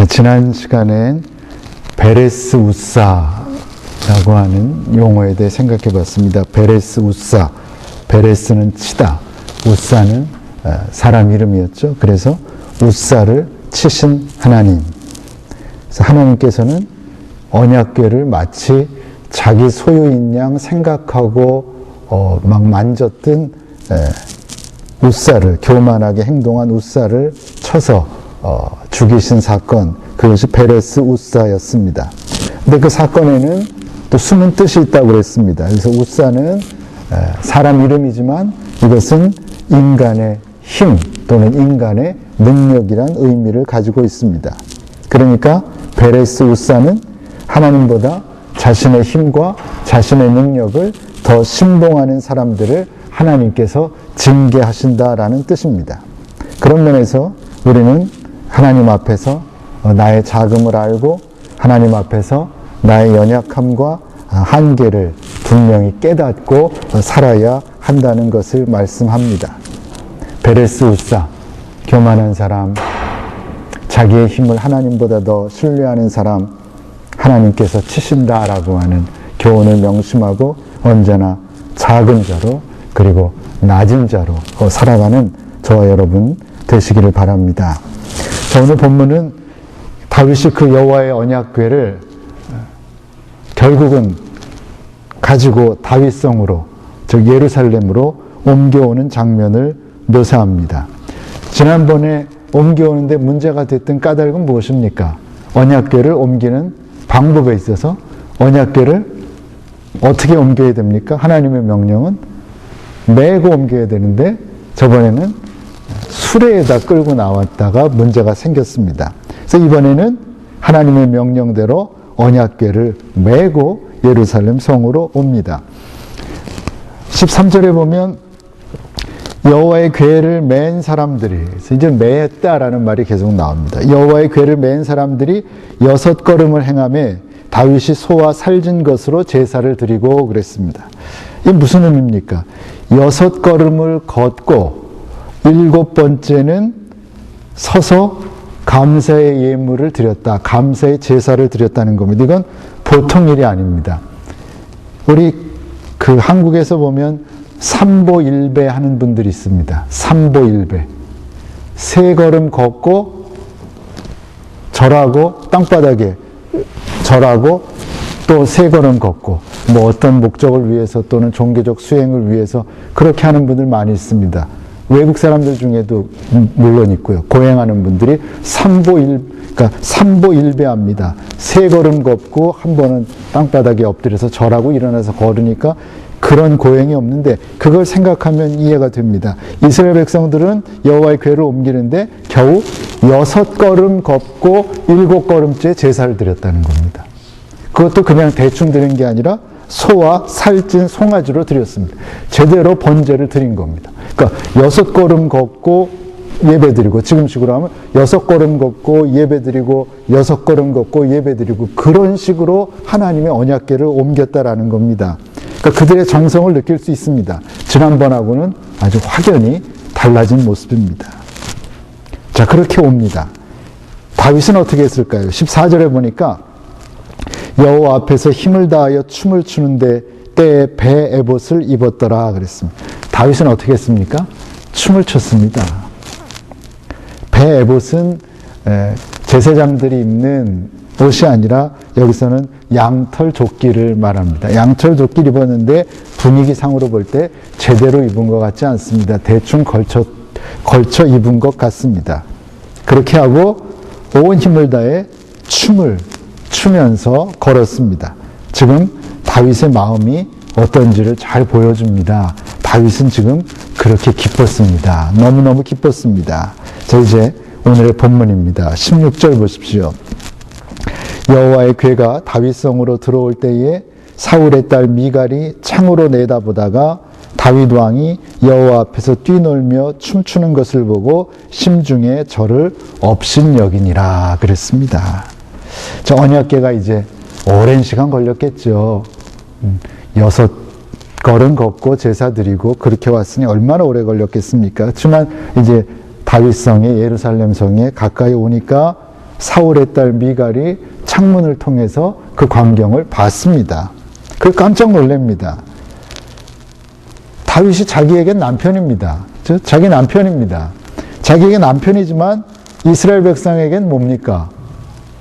자, 지난 시간엔 베레스 우사라고 하는 용어에 대해 생각해 봤습니다. 베레스 우사. 베레스는 치다, 우사는 사람 이름이었죠. 그래서 우사를 치신 하나님. 그래서 하나님께서는 언약궤를 마치 자기 소유인 양 생각하고 막 만졌던 우사를, 교만하게 행동한 우사를 쳐서 죽이신 사건, 그것이 베레스 우사였습니다. 근데 그 사건에는 또 숨은 뜻이 있다고 그랬습니다. 그래서 우사는 사람 이름이지만 이것은 인간의 힘 또는 인간의 능력이란 의미를 가지고 있습니다. 그러니까 베레스 우사는 하나님보다 자신의 힘과 자신의 능력을 더 신봉하는 사람들을 하나님께서 징계하신다라는 뜻입니다. 그런 면에서 우리는 하나님 앞에서 나의 자금을 알고 하나님 앞에서 나의 연약함과 한계를 분명히 깨닫고 살아야 한다는 것을 말씀합니다. 베레스 우사, 교만한 사람, 자기의 힘을 하나님보다 더 신뢰하는 사람, 하나님께서 치신다라고 하는 교훈을 명심하고 언제나 작은 자로 그리고 낮은 자로 살아가는 저와 여러분 되시기를 바랍니다. 자, 오늘 본문은 다윗이 그 여호와의 언약궤를 결국은 가지고 다윗성으로, 즉 예루살렘으로 옮겨오는 장면을 묘사합니다. 지난번에 옮겨오는데 문제가 됐던 까닭은 무엇입니까? 언약궤를 옮기는 방법에 있어서 언약궤를 어떻게 옮겨야 됩니까? 하나님의 명령은 메고 옮겨야 되는데 저번에는 수레에다 끌고 나왔다가 문제가 생겼습니다. 그래서 이번에는 하나님의 명령대로 언약궤를 메고 예루살렘 성으로 옵니다. 13절에 보면 여호와의 궤를 맨 사람들이, 이제 매했다라는 말이 계속 나옵니다. 여호와의 궤를 맨 사람들이 6걸음을 행하며 다윗이 소와 살진 것으로 제사를 드리고 그랬습니다. 이게 무슨 의미입니까? 6걸음을 걷고 7번째는 서서 감사의 예물을 드렸다. 감사의 제사를 드렸다는 겁니다. 이건 보통 일이 아닙니다. 우리 그 한국에서 보면 삼보일배 하는 분들이 있습니다. 삼보일배. 3걸음 걷고 절하고 땅바닥에 절하고 또 3걸음 걷고 뭐 어떤 목적을 위해서 또는 종교적 수행을 위해서 그렇게 하는 분들 많이 있습니다. 외국 사람들 중에도 물론 있고요. 고행하는 분들이 그러니까 삼보일배합니다. 3걸음 걷고 한 번은 땅바닥에 엎드려서 절하고 일어나서 걸으니까 그런 고행이 없는데 그걸 생각하면 이해가 됩니다. 이스라엘 백성들은 여호와의 궤를 옮기는데 겨우 6걸음 걷고 7걸음째 제사를 드렸다는 겁니다. 그것도 그냥 대충 드린 게 아니라 소와 살찐 송아지로 드렸습니다. 제대로 번제를 드린 겁니다. 그러니까 6걸음 걷고 예배드리고, 지금식으로 하면 6걸음 걷고 예배드리고 6걸음 걷고 예배드리고 그런 식으로 하나님의 언약궤를 옮겼다라는 겁니다. 그러니까 그들의 정성을 느낄 수 있습니다. 지난번하고는 아주 확연히 달라진 모습입니다. 자, 그렇게 옵니다. 다윗은 어떻게 했을까요? 14절에 보니까 여호와 앞에서 힘을 다하여 춤을 추는데 때에 배 에봇을 입었더라 그랬습니다. 다윗은 어떻게 했습니까? 춤을 췄습니다. 배 에봇은 제사장들이 입는 옷이 아니라 여기서는 양털 조끼를 말합니다. 양털 조끼를 입었는데 분위기상으로 볼 때 제대로 입은 것 같지 않습니다. 대충 걸쳐 입은 것 같습니다. 그렇게 하고 온 힘을 다해 춤을 추면서 걸었습니다. 지금 다윗의 마음이 어떤지를 잘 보여줍니다. 다윗은 지금 그렇게 기뻤습니다. 너무너무 기뻤습니다. 자, 이제 오늘의 본문입니다. 16절 보십시오. 여호와의 궤가 다윗성으로 들어올 때에 사울의 딸 미갈이 창으로 내다보다가 다윗 왕이 여호와 앞에서 뛰놀며 춤추는 것을 보고 심중에 저를 업신여기니라 그랬습니다. 저 언약궤가 이제 오랜 시간 걸렸겠죠. 6걸음 걷고 제사 드리고 그렇게 왔으니 얼마나 오래 걸렸겠습니까? 그렇지만 이제 다윗성에, 예루살렘 성에 가까이 오니까 사울의 딸 미갈이 창문을 통해서 그 광경을 봤습니다. 그 깜짝 놀랍니다. 다윗이 자기에겐 남편입니다. 자기 남편입니다. 자기에게 남편이지만 이스라엘 백성에겐 뭡니까?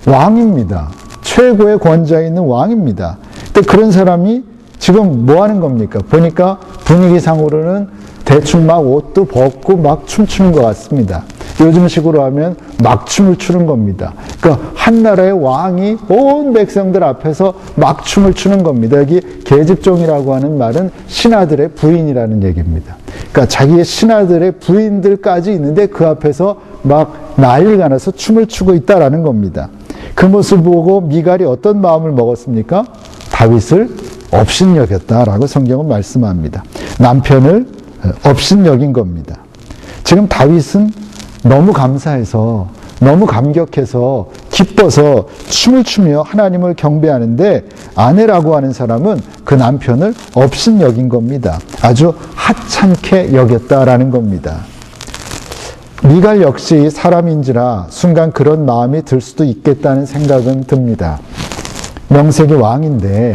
왕입니다. 최고의 권좌에 있는 왕입니다. 근데 그런 사람이 지금 뭐 하는 겁니까? 보니까 분위기상으로는 대충 막 옷도 벗고 막 춤추는 것 같습니다. 요즘 식으로 하면 막 춤을 추는 겁니다. 그러니까 한 나라의 왕이 온 백성들 앞에서 막 춤을 추는 겁니다. 여기 계집종이라고 하는 말은 신하들의 부인이라는 얘기입니다. 그러니까 자기의 신하들의 부인들까지 있는데 그 앞에서 막 난리가 나서 춤을 추고 있다라는 겁니다. 그 모습을 보고 미갈이 어떤 마음을 먹었습니까? 다윗을 업신여겼다라고 성경은 말씀합니다. 남편을 업신여긴 겁니다. 지금 다윗은 너무 감사해서, 너무 감격해서, 기뻐서 춤을 추며 하나님을 경배하는데 아내라고 하는 사람은 그 남편을 업신여긴 겁니다. 아주 하찮게 여겼다라는 겁니다. 미갈 역시 사람인지라 순간 그런 마음이 들 수도 있겠다는 생각은 듭니다. 명색이 왕인데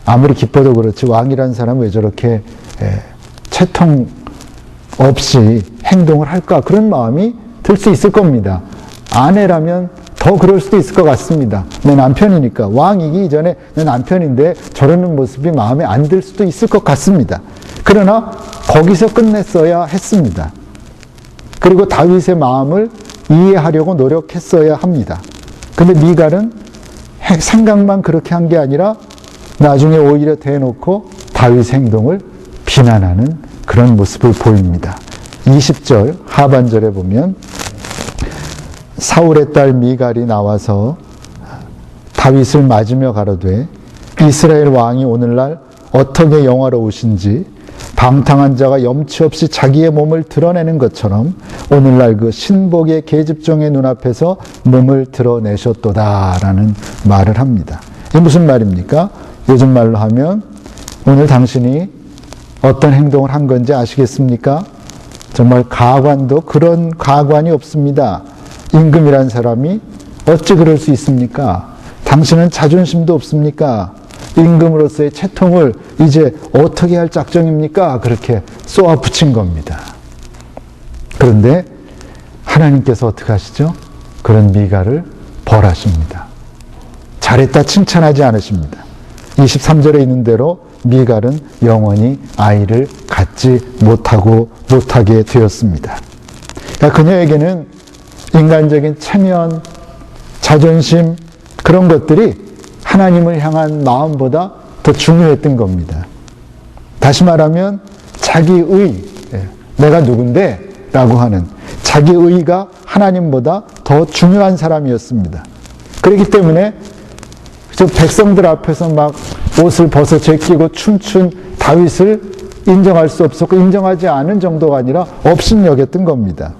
아무리 기뻐도 그렇지 왕이라는 사람은 왜 저렇게 채통 없이 행동을 할까? 그런 마음이 들 수 있을 겁니다. 아내라면 더 그럴 수도 있을 것 같습니다. 내 남편이니까. 왕이기 이전에 내 남편인데 저러는 모습이 마음에 안 들 수도 있을 것 같습니다. 그러나 거기서 끝냈어야 했습니다. 그리고 다윗의 마음을 이해하려고 노력했어야 합니다. 근데 미갈은 생각만 그렇게 한 게 아니라 나중에 오히려 대놓고 다윗의 행동을 비난하는 그런 모습을 보입니다. 20절 하반절에 보면 사울의 딸 미갈이 나와서 다윗을 맞으며 가로되 이스라엘 왕이 오늘날 어떻게 영화로우신지 방탕한 자가 염치 없이 자기의 몸을 드러내는 것처럼 오늘날 그 신복의 계집종의 눈앞에서 몸을 드러내셨도다라는 말을 합니다. 이게 무슨 말입니까? 요즘 말로 하면 오늘 당신이 어떤 행동을 한 건지 아시겠습니까? 정말 가관도 그런 가관이 없습니다. 임금이란 사람이 어찌 그럴 수 있습니까? 당신은 자존심도 없습니까? 임금으로서의 채통을 이제 어떻게 할 작정입니까? 그렇게 쏘아붙인 겁니다. 그런데 하나님께서 어떻게 하시죠? 그런 미갈을 벌하십니다. 잘했다 칭찬하지 않으십니다. 23절에 있는 대로 미갈은 영원히 아이를 갖지 못하게 되었습니다. 그러니까 그녀에게는 인간적인 체면, 자존심 그런 것들이 하나님을 향한 마음보다 더 중요했던 겁니다. 다시 말하면 자기의, 내가 누군데? 라고 하는 자기의가 하나님보다 더 중요한 사람이었습니다. 그렇기 때문에 백성들 앞에서 막 옷을 벗어 제끼고 춤춘 다윗을 인정할 수 없었고 인정하지 않은 정도가 아니라 업신여겼던 겁니다.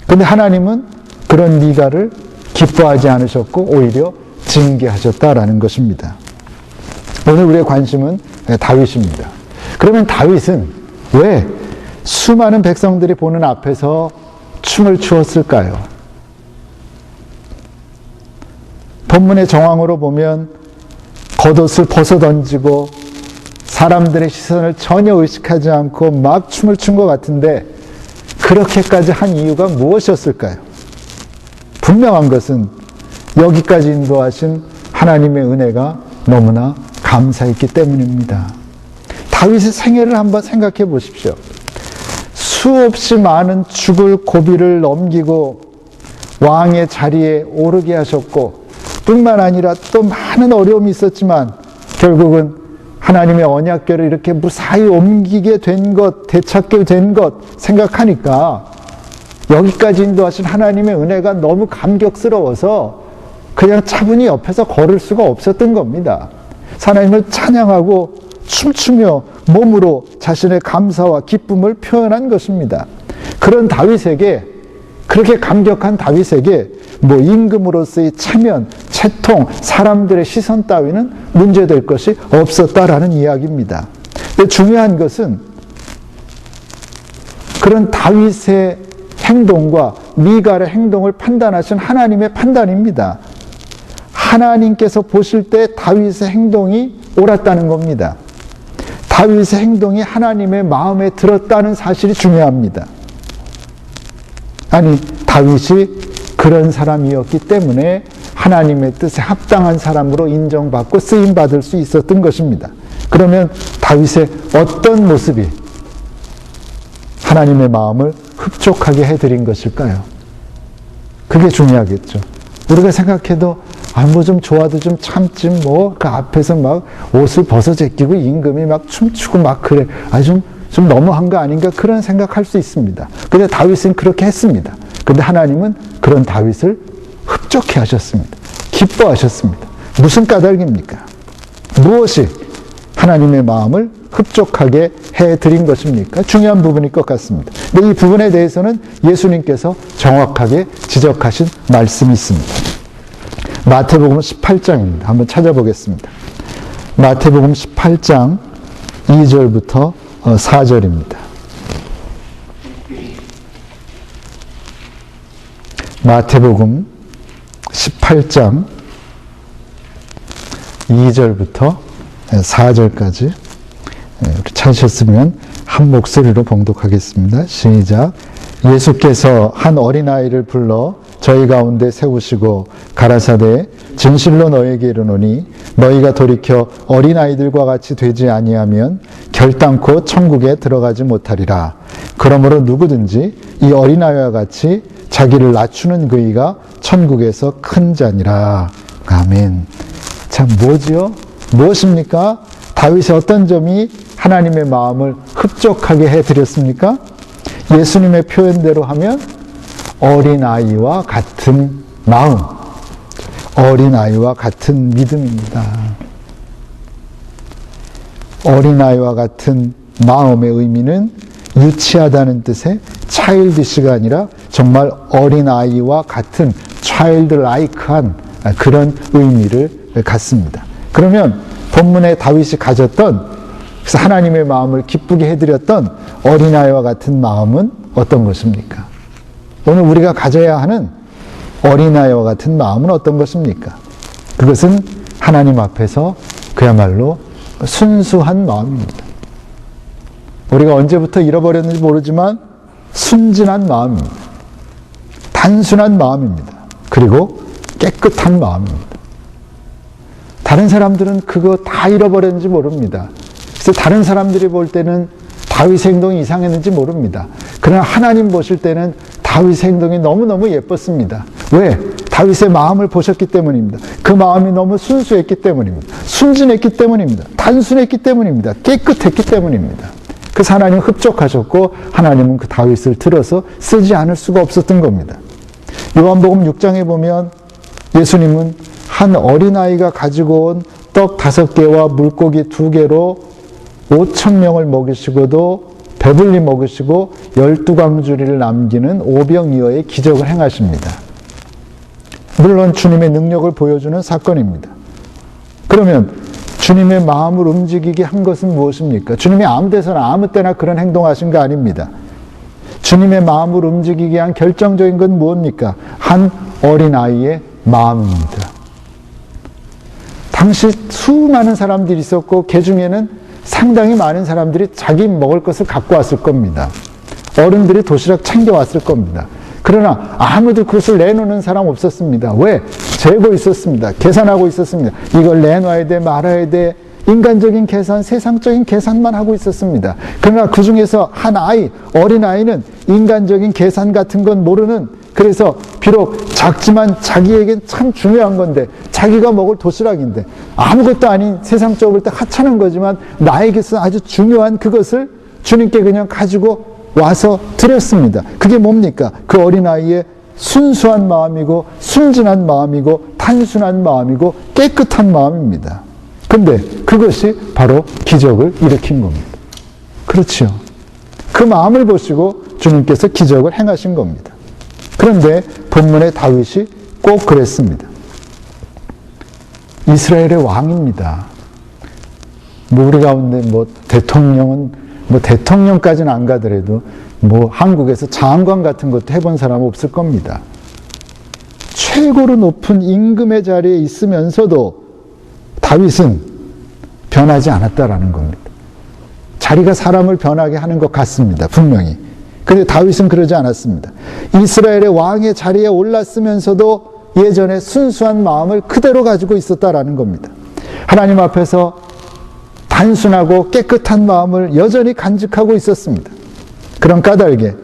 그런데 하나님은 그런 미갈을 기뻐하지 않으셨고 오히려 징계하셨다라는 것입니다. 오늘 우리의 관심은 다윗입니다. 그러면 다윗은 왜 수많은 백성들이 보는 앞에서 춤을 추었을까요? 본문의 정황으로 보면 겉옷을 벗어 던지고 사람들의 시선을 전혀 의식하지 않고 막 춤을 춘 것 같은데 그렇게까지 한 이유가 무엇이었을까요? 분명한 것은 여기까지 인도하신 하나님의 은혜가 너무나 감사했기 때문입니다. 다윗의 생애를 한번 생각해 보십시오. 수없이 많은 죽을 고비를 넘기고 왕의 자리에 오르게 하셨고 뿐만 아니라 또 많은 어려움이 있었지만 결국은 하나님의 언약궤를 이렇게 무사히 옮기게 된 것, 되찾게 된 것 생각하니까 여기까지 인도하신 하나님의 은혜가 너무 감격스러워서 그냥 차분히 옆에서 걸을 수가 없었던 겁니다. 하나님을 찬양하고 춤추며 몸으로 자신의 감사와 기쁨을 표현한 것입니다. 그런 다윗에게, 그렇게 감격한 다윗에게 뭐 임금으로서의 체면, 채통, 사람들의 시선 따위는 문제될 것이 없었다라는 이야기입니다. 근데 중요한 것은 그런 다윗의 행동과 미갈의 행동을 판단하신 하나님의 판단입니다. 하나님께서 보실 때 다윗의 행동이 옳았다는 겁니다. 다윗의 행동이 하나님의 마음에 들었다는 사실이 중요합니다. 아니, 다윗이 그런 사람이었기 때문에 하나님의 뜻에 합당한 사람으로 인정받고 쓰임받을 수 있었던 것입니다. 그러면 다윗의 어떤 모습이 하나님의 마음을 흡족하게 해드린 것일까요? 그게 중요하겠죠. 우리가 생각해도 뭐 좀 좋아도 좀 참지 그 앞에서 막 옷을 벗어 제끼고 임금이 막 춤추고 막 그래. 좀 너무한 거 아닌가 그런 생각할 수 있습니다. 근데 다윗은 그렇게 했습니다. 근데 하나님은 그런 다윗을 흡족해 하셨습니다. 기뻐하셨습니다. 무슨 까닭입니까? 무엇이 하나님의 마음을 흡족하게 해드린 것입니까? 중요한 부분일 것 같습니다. 근데 이 부분에 대해서는 예수님께서 정확하게 지적하신 말씀이 있습니다. 마태복음 18장입니다. 한번 찾아보겠습니다. 마태복음 18장 2절부터 4절입니다. 마태복음 18장 2절부터 4절까지 찾으셨으면 한 목소리로 봉독하겠습니다. 시작. 예수께서 한 어린아이를 불러 저희 가운데 세우시고 가라사대 진실로 너에게 이르노니 너희가 돌이켜 어린아이들과 같이 되지 아니하면 결단코 천국에 들어가지 못하리라. 그러므로 누구든지 이 어린아이와 같이 자기를 낮추는 그이가 천국에서 큰 자니라. 아멘. 참 뭐지요? 무엇입니까? 다윗의 어떤 점이 하나님의 마음을 흡족하게 해드렸습니까? 예수님의 표현대로 하면 어린아이와 같은 마음, 어린아이와 같은 믿음입니다. 어린아이와 같은 마음의 의미는 유치하다는 뜻의 차일드시가 아니라 정말 어린아이와 같은 차일드라이크한 그런 의미를 갖습니다. 그러면 본문에 다윗이 가졌던, 그래서 하나님의 마음을 기쁘게 해드렸던 어린아이와 같은 마음은 어떤 것입니까? 오늘 우리가 가져야 하는 어린아이와 같은 마음은 어떤 것입니까? 그것은 하나님 앞에서 그야말로 순수한 마음입니다. 우리가 언제부터 잃어버렸는지 모르지만 순진한 마음입니다. 단순한 마음입니다. 그리고 깨끗한 마음입니다. 다른 사람들은 그거 다 잃어버렸는지 모릅니다. 그래서 다른 사람들이 볼 때는 다윗의 행동이 이상했는지 모릅니다. 그러나 하나님 보실 때는 다윗의 행동이 너무너무 예뻤습니다. 왜? 다윗의 마음을 보셨기 때문입니다. 그 마음이 너무 순수했기 때문입니다. 순진했기 때문입니다. 단순했기 때문입니다. 깨끗했기 때문입니다. 그래서 하나님은 흡족하셨고 하나님은 그 다윗을 들어서 쓰지 않을 수가 없었던 겁니다. 요한복음 6장에 보면 예수님은 한 어린아이가 가지고 온 떡 5개와 물고기 2개로 5,000명을 먹이시고도 배불리 먹으시고 12광주리를 남기는 오병이어의 기적을 행하십니다. 물론 주님의 능력을 보여주는 사건입니다. 그러면 주님의 마음을 움직이게 한 것은 무엇입니까? 주님이 아무 데서나 아무 때나 그런 행동하신 거 아닙니다. 주님의 마음을 움직이게 한 결정적인 건 무엇입니까? 한 어린아이의 마음입니다. 당시 수많은 사람들이 있었고 그 중에는 상당히 많은 사람들이 자기 먹을 것을 갖고 왔을 겁니다. 어른들이 도시락 챙겨왔을 겁니다. 그러나 아무도 그것을 내놓는 사람 없었습니다. 왜? 재고 있었습니다. 계산하고 있었습니다. 이걸 내놔야 돼, 말아야 돼. 인간적인 계산, 세상적인 계산만 하고 있었습니다. 그러나 그 중에서 한 아이, 어린아이는 인간적인 계산 같은 건 모르는, 그래서 비록 작지만 자기에겐 참 중요한 건데, 자기가 먹을 도시락인데 아무것도 아닌 세상적으로 볼 때 하찮은 거지만 나에게서 아주 중요한 그것을 주님께 그냥 가지고 와서 드렸습니다. 그게 뭡니까? 그 어린아이의 순수한 마음이고 순진한 마음이고 단순한 마음이고 깨끗한 마음입니다. 근데 그것이 바로 기적을 일으킨 겁니다. 그렇죠. 그 마음을 보시고 주님께서 기적을 행하신 겁니다. 그런데 본문의 다윗이 꼭 그랬습니다. 이스라엘의 왕입니다. 우리 가운데 대통령은 대통령까지는 안 가더라도 뭐 한국에서 장관 같은 것도 해본 사람 없을 겁니다. 최고로 높은 임금의 자리에 있으면서도 다윗은 변하지 않았다라는 겁니다. 자리가 사람을 변하게 하는 것 같습니다. 분명히. 그런데 다윗은 그러지 않았습니다. 이스라엘의 왕의 자리에 올랐으면서도 예전에 순수한 마음을 그대로 가지고 있었다라는 겁니다. 하나님 앞에서 단순하고 깨끗한 마음을 여전히 간직하고 있었습니다. 그런 까닭에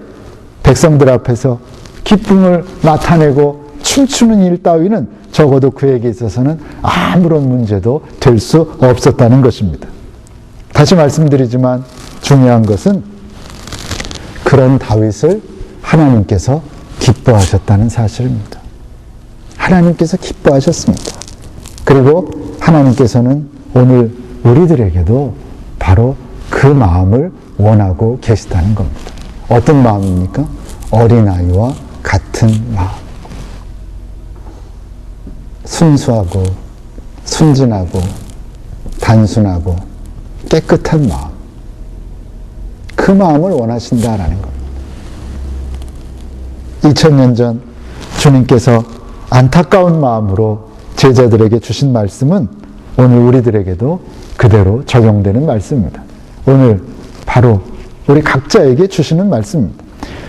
백성들 앞에서 기쁨을 나타내고 춤추는 일 따위는 적어도 그에게 있어서는 아무런 문제도 될 수 없었다는 것입니다. 다시 말씀드리지만 중요한 것은 그런 다윗을 하나님께서 기뻐하셨다는 사실입니다. 하나님께서 기뻐하셨습니다. 그리고 하나님께서는 오늘 우리들에게도 바로 그 마음을 원하고 계시다는 겁니다. 어떤 마음입니까? 어린아이와 같은 마음. 순수하고 순진하고 단순하고 깨끗한 마음. 그 마음을 원하신다라는 겁니다. 2000년 전 주님께서 안타까운 마음으로 제자들에게 주신 말씀은 오늘 우리들에게도 그대로 적용되는 말씀입니다. 오늘 바로 우리 각자에게 주시는 말씀입니다.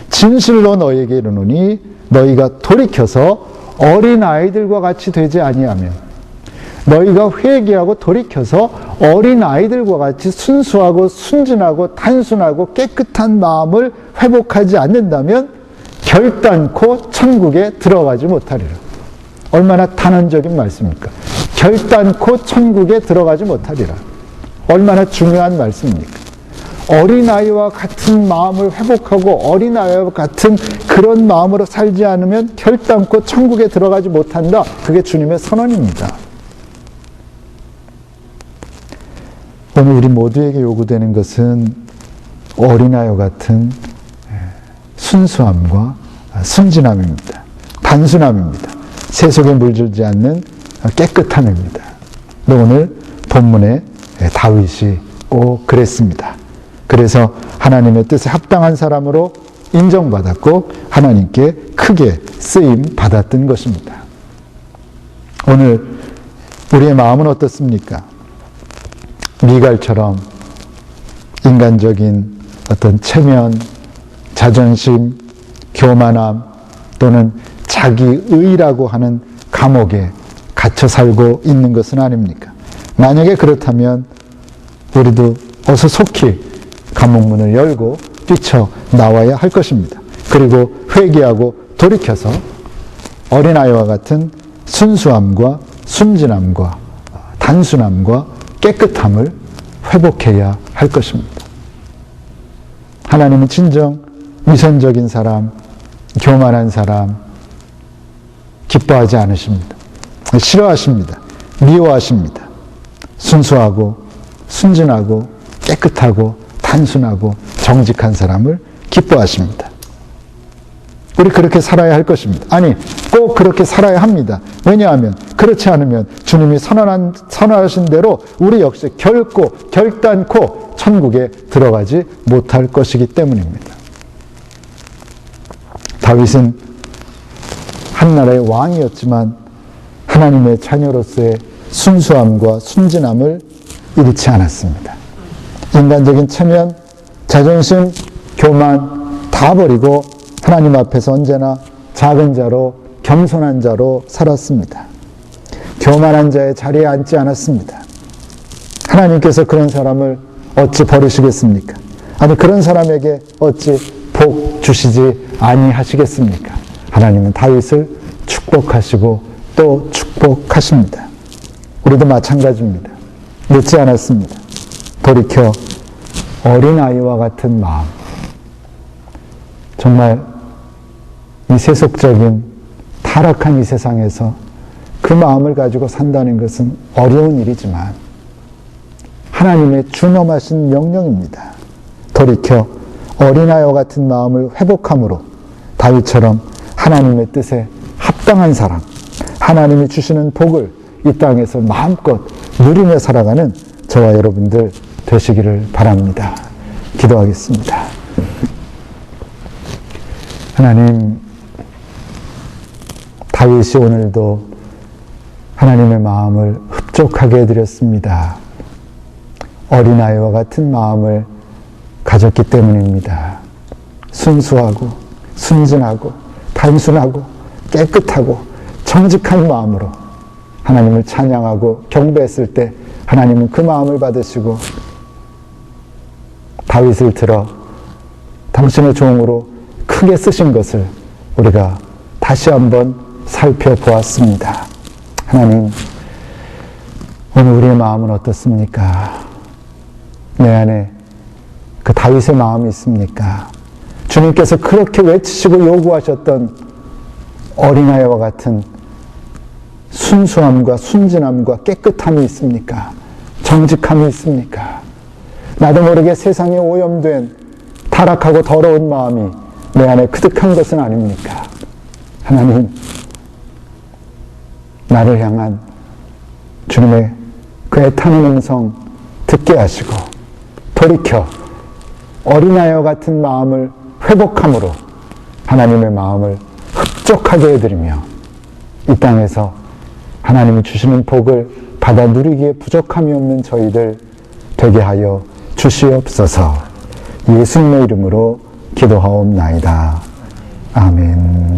진실로 너희에게 이르노니 너희가 돌이켜서 어린아이들과 같이 되지 아니하면, 너희가 회개하고 돌이켜서 어린아이들과 같이 순수하고 순진하고 단순하고 깨끗한 마음을 회복하지 않는다면 결단코 천국에 들어가지 못하리라. 얼마나 단언적인 말씀입니까? 결단코 천국에 들어가지 못하리라. 얼마나 중요한 말씀입니까? 어린아이와 같은 마음을 회복하고 어린아이와 같은 그런 마음으로 살지 않으면 결단코 천국에 들어가지 못한다. 그게 주님의 선언입니다. 오늘 우리 모두에게 요구되는 것은 어린아이와 같은 순수함과 순진함입니다. 단순함입니다. 세속에 물들지 않는 깨끗함입니다. 오늘 본문에 다윗이 꼭 그랬습니다. 그래서 하나님의 뜻에 합당한 사람으로 인정받았고 하나님께 크게 쓰임 받았던 것입니다. 오늘 우리의 마음은 어떻습니까? 미갈처럼 인간적인 어떤 체면, 자존심, 교만함 또는 자기의라고 하는 감옥에 갇혀 살고 있는 것은 아닙니까? 만약에 그렇다면 우리도 어서 속히 감옥문을 열고 뛰쳐나와야 할 것입니다. 그리고 회개하고 돌이켜서 어린아이와 같은 순수함과 순진함과 단순함과 깨끗함을 회복해야 할 것입니다. 하나님은 진정 위선적인 사람, 교만한 사람 기뻐하지 않으십니다. 싫어하십니다. 미워하십니다. 순수하고 순진하고 깨끗하고 단순하고 정직한 사람을 기뻐하십니다. 우리 그렇게 살아야 할 것입니다. 아니, 꼭 그렇게 살아야 합니다. 왜냐하면 그렇지 않으면 주님이 선언하신 대로 우리 역시 결단코 천국에 들어가지 못할 것이기 때문입니다. 다윗은 한 나라의 왕이었지만 하나님의 자녀로서의 순수함과 순진함을 잃지 않았습니다. 인간적인 체면, 자존심, 교만 다 버리고 하나님 앞에서 언제나 작은 자로 겸손한 자로 살았습니다. 교만한 자의 자리에 앉지 않았습니다. 하나님께서 그런 사람을 어찌 버리시겠습니까? 아니 그런 사람에게 어찌 복 주시지 아니하시겠습니까? 하나님은 다윗을 축복하시고 또 축복하십니다. 우리도 마찬가지입니다. 늦지 않았습니다. 돌이켜 어린아이와 같은 마음, 정말 이 세속적인 타락한 이 세상에서 그 마음을 가지고 산다는 것은 어려운 일이지만 하나님의 준엄하신 명령입니다. 돌이켜 어린아이와 같은 마음을 회복함으로 다윗처럼 하나님의 뜻에 합당한 사람, 하나님이 주시는 복을 이 땅에서 마음껏 누리며 살아가는 저와 여러분들 되시기를 바랍니다. 기도하겠습니다. 하나님, 다윗이 오늘도 하나님의 마음을 흡족하게 해드렸습니다. 어린아이와 같은 마음을 가졌기 때문입니다. 순수하고 순진하고 단순하고 깨끗하고 정직한 마음으로 하나님을 찬양하고 경배했을 때 하나님은 그 마음을 받으시고 다윗을 들어 당신의 종으로 크게 쓰신 것을 우리가 다시 한번 살펴보았습니다. 하나님, 오늘 우리의 마음은 어떻습니까? 내 안에 그 다윗의 마음이 있습니까? 주님께서 그렇게 외치시고 요구하셨던 어린아이와 같은 순수함과 순진함과 깨끗함이 있습니까? 정직함이 있습니까? 나도 모르게 세상에 오염된 타락하고 더러운 마음이 내 안에 그득한 것은 아닙니까? 하나님, 나를 향한 주님의 그 애타는 음성 듣게 하시고 돌이켜 어린아이와 같은 마음을 회복함으로 하나님의 마음을 흡족하게 해드리며 이 땅에서 하나님이 주시는 복을 받아 누리기에 부족함이 없는 저희들 되게 하여 주시옵소서. 예수님의 이름으로 기도하옵나이다. 아멘.